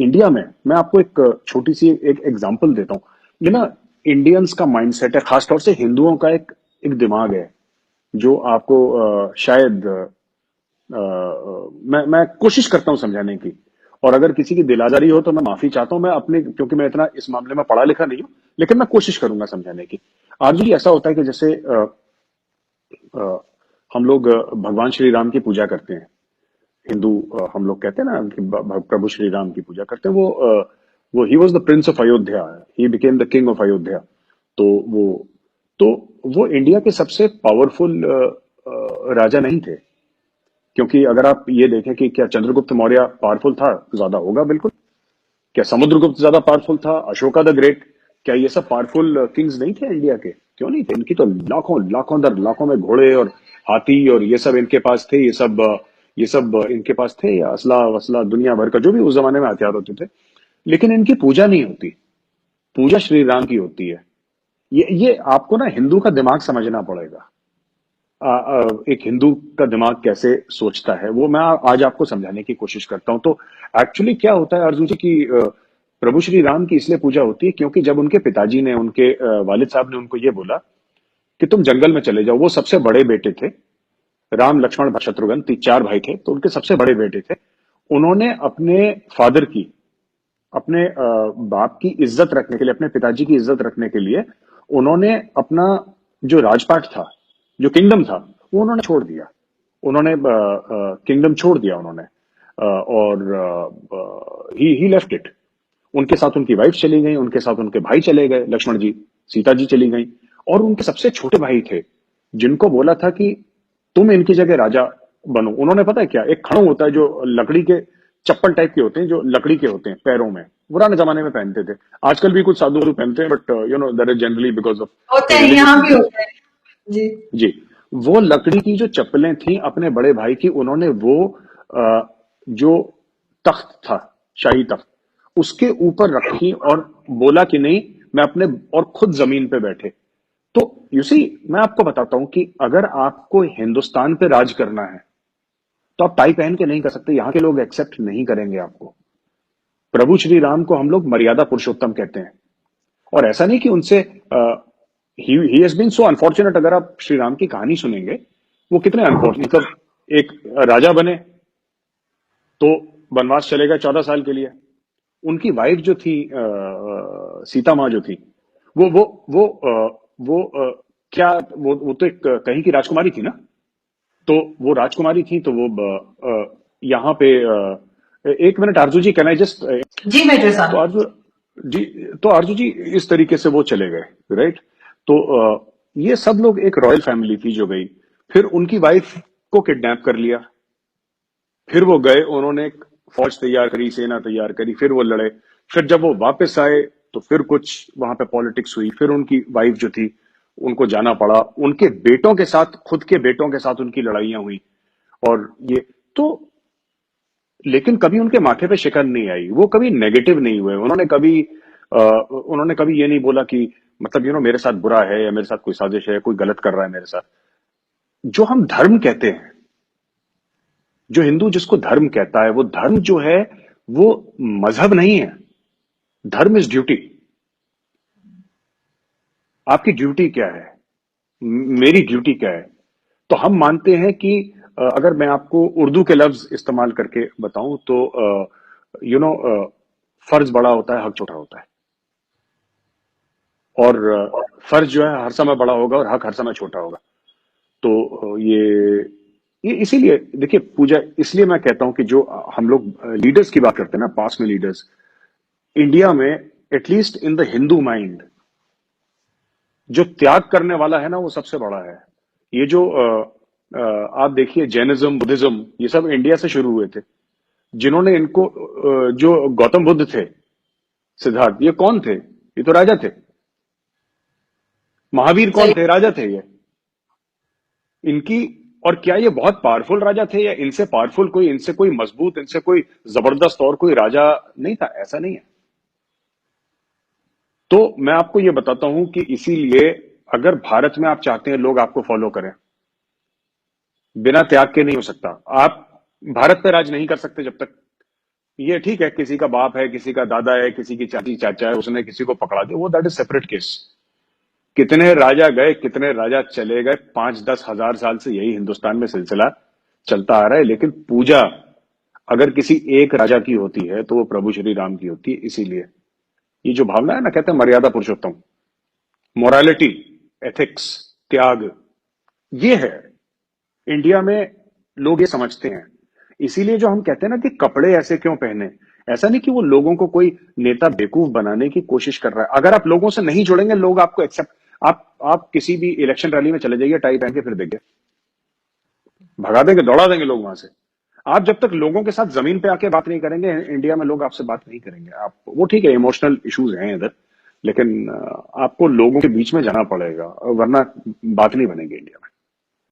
India में मैं आपको एक छोटी सी एक एग्जांपल देता हूँ। ये ना इंडियंस का माइंडसेट है, खासतौर से हिंदुओं का एक दिमाग है जो आपको शायद मैं कोशिश करता हूँ समझाने की। और अगर किसी की दिल आजारी हो तो मैं माफी चाहता हूँ। मैं अपने, क्योंकि मैं इतना इस मामले में पढ़ा लिखा नहीं हूँ, लेकिन मैं कोशिश करूंगा समझाने की। आरजू जी, ऐसा होता है कि जैसे अ, हम लोग भगवान श्री राम की पूजा करते हैं। हिंदू हम लोग कहते हैं ना कि प्रभु श्री राम की पूजा करते हैं। वो he was the Prince of Ayodhya, he became the king of Ayodhya. तो वो तो वो इंडिया के सबसे पावरफुल राजा नहीं थे। क्योंकि अगर आप ये देखें कि क्या चंद्रगुप्त मौर्य पावरफुल था, ज्यादा होगा बिल्कुल। क्या समुद्रगुप्त ज्यादा पावरफुल था, अशोका द ग्रेट, क्या ये सब पावरफुल किंग्स नहीं थे इंडिया के? क्यों नहीं थे? इनकी तो लाखों लाखों दर लाखों में घोड़े और हाथी और ये सब इनके पास थे। ये सब इनके पास थे, या असला वसला दुनिया भर का जो भी उस जमाने में हथियार होते थे। लेकिन इनकी पूजा नहीं होती। पूजा श्री राम की होती है। ये आपको ना हिंदू का दिमाग समझना पड़ेगा। एक हिंदू का दिमाग कैसे सोचता है वो मैं आज आपको समझाने की कोशिश करता हूं। तो एक्चुअली क्या होता है अर्जुन जी की, प्रभु श्री राम की इसलिए पूजा होती है क्योंकि जब उनके पिताजी ने, उनके वालिद साहब ने उनको ये बोला कि तुम जंगल में चले जाओ। वो सबसे बड़े बेटे थे। राम लक्ष्मण भरत शत्रुघ्न 4 भाई थे, तो उनके सबसे बड़े बेटे थे। उन्होंने अपने फादर की, अपने बाप की इज्जत रखने के लिए, अपने पिताजी की इज्जत रखने के लिए, उन्होंने अपना जो राजपाट था, जो किंगडम था, वो उन्होंने छोड़ दिया। उन्होंने किंगडम छोड़ दिया उन्होंने। और ही लेफ्ट इट। उनके साथ उनकी वाइफ चली गई, उनके साथ उनके भाई चले गए, लक्ष्मण जी, सीता जी चली गई। और उनके सबसे छोटे भाई थे जिनको बोला था कि तुम इनकी जगह राजा बनो। उन्होंने, पता है क्या, एक खड़ू होता है जो लकड़ी के चप्पल टाइप के होते हैं, जो लकड़ी के होते हैं पैरों में, पुराने जमाने में पहनते थे। आजकल भी कुछ साधु वाधु पहनते हैं, but that is generally because of होते हैं, रिलीजियस यहाँ भी रीजन। होते हैं। जी। जी। वो लकड़ी की जो चप्पलें थी अपने बड़े भाई की, उन्होंने वो जो तख्त था, शाही तख्त, उसके ऊपर रखी और बोला कि नहीं, मैं अपने, और खुद जमीन पे बैठे। तो यू सी, मैं आपको बताता हूं कि अगर आपको हिंदुस्तान पे राज करना है तो आप टाई पहन के नहीं कर सकते। यहां के लोग एक्सेप्ट नहीं करेंगे आपको। प्रभु श्री राम को हम लोग मर्यादा पुरुषोत्तम कहते हैं। और ऐसा नहीं कि उनसे ही हैज बीन सो अनफॉर्चुनेट। अगर आप श्री राम की कहानी सुनेंगे, वो कितने अनफॉर्चुनेट, मतलब एक राजा बने तो वनवास चले गए 14 साल के लिए। उनकी वाइफ जो थी, सीता माँ जो थी, वो क्या, वो तो एक कहीं की राजकुमारी थी ना। तो वो राजकुमारी थी, तो वो यहाँ पे, एक minute Arzoo ji, can I just, जी मेजर तो साहब। आरजू जी, तो आरजू जी, इस तरीके से वो चले गए, राइट। तो ये सब लोग, एक रॉयल फैमिली थी जो गई। फिर उनकी वाइफ को किडनैप कर लिया। फिर वो गए, उन्होंने एक फौज तैयार करी, सेना तैयार करी, फिर वो लड़े। फिर जब वो वापस आए तो फिर कुछ वहां पे पॉलिटिक्स हुई। फिर उनकी वाइफ जो थी, उनको जाना पड़ा। उनके बेटों के साथ, खुद के बेटों के साथ उनकी लड़ाइयां हुई। और ये तो, लेकिन कभी उनके माथे पे शिकन नहीं आई। वो कभी नेगेटिव नहीं हुए। उन्होंने कभी ये नहीं बोला कि, मतलब मेरे साथ बुरा है, या मेरे साथ कोई साजिश है, कोई गलत कर रहा है मेरे साथ। जो हम धर्म कहते हैं, जो हिंदू जिसको धर्म कहता है, वो धर्म जो है वो मजहब नहीं है। धर्म इज ड्यूटी। आपकी ड्यूटी क्या है? मेरी ड्यूटी क्या है? तो हम मानते हैं कि अगर मैं आपको उर्दू के लफ्ज इस्तेमाल करके बताऊं तो यू नो फर्ज बड़ा होता है, हक छोटा होता है। और फर्ज जो है हर समय बड़ा होगा, और हक हर समय छोटा होगा। तो ये इसीलिए देखिए, पूजा, इसलिए मैं कहता हूं कि जो हम लोग लीडर्स की बात करते हैं ना, पास में लीडर्स, इंडिया में, at least in the Hindu mind, जो त्याग करने वाला है ना, वो सबसे बड़ा है। ये जो आप देखिए, जैनिज्म, बुद्धिज्म, ये सब इंडिया से शुरू हुए थे। जिन्होंने इनको, जो गौतम बुद्ध थे, सिद्धार्थ, ये कौन थे? ये तो राजा थे। महावीर कौन सही। थे? राजा थे ये। इनकी, और क्या ये बहुत पावरफुल राजा थे, या इनसे पावरफुल कोई, इनसे कोई मजबूत, इनसे कोई जबरदस्त और कोई राजा नहीं था? ऐसा नहीं है। तो मैं आपको ये बताता हूं कि इसीलिए, अगर भारत में आप चाहते हैं लोग आपको फॉलो करें, बिना त्याग के नहीं हो सकता। आप भारत पे राज नहीं कर सकते जब तक ये ठीक है, किसी का बाप है, किसी का दादा है, किसी की चाची चाचा है, उसने किसी को पकड़ा दिया, वो दैट इज सेपरेट केस। कितने राजा गए, कितने राजा चले गए, 5-10 हजार साल से यही हिंदुस्तान में सिलसिला चलता आ रहा है। लेकिन पूजा अगर किसी एक राजा की होती है तो वो प्रभु श्री राम की होती है। इसीलिए ये जो भावना है ना, कहते हैं मर्यादा पुरुषोत्तम, मोरालिटी, एथिक्स, त्याग, ये है इंडिया में। लोग ये समझते हैं। इसीलिए जो हम कहते हैं ना कि कपड़े ऐसे क्यों पहने, ऐसा नहीं कि वो लोगों को कोई नेता बेवकूफ बनाने की कोशिश कर रहा है। अगर आप लोगों से नहीं जुड़ेंगे, लोग आपको एक्सेप्ट, आप किसी भी इलेक्शन रैली में चले जाइए टाई पहन के, फिर देखिए भगा देंगे, दौड़ा देंगे लोग वहां से। आप जब तक लोगों के साथ जमीन पे आके बात नहीं करेंगे, इंडिया में लोग आपसे बात नहीं करेंगे। आप, वो ठीक है, इमोशनल इश्यूज हैं इधर, लेकिन आपको लोगों के बीच में जाना पड़ेगा, वरना बात नहीं बनेगी इंडिया में।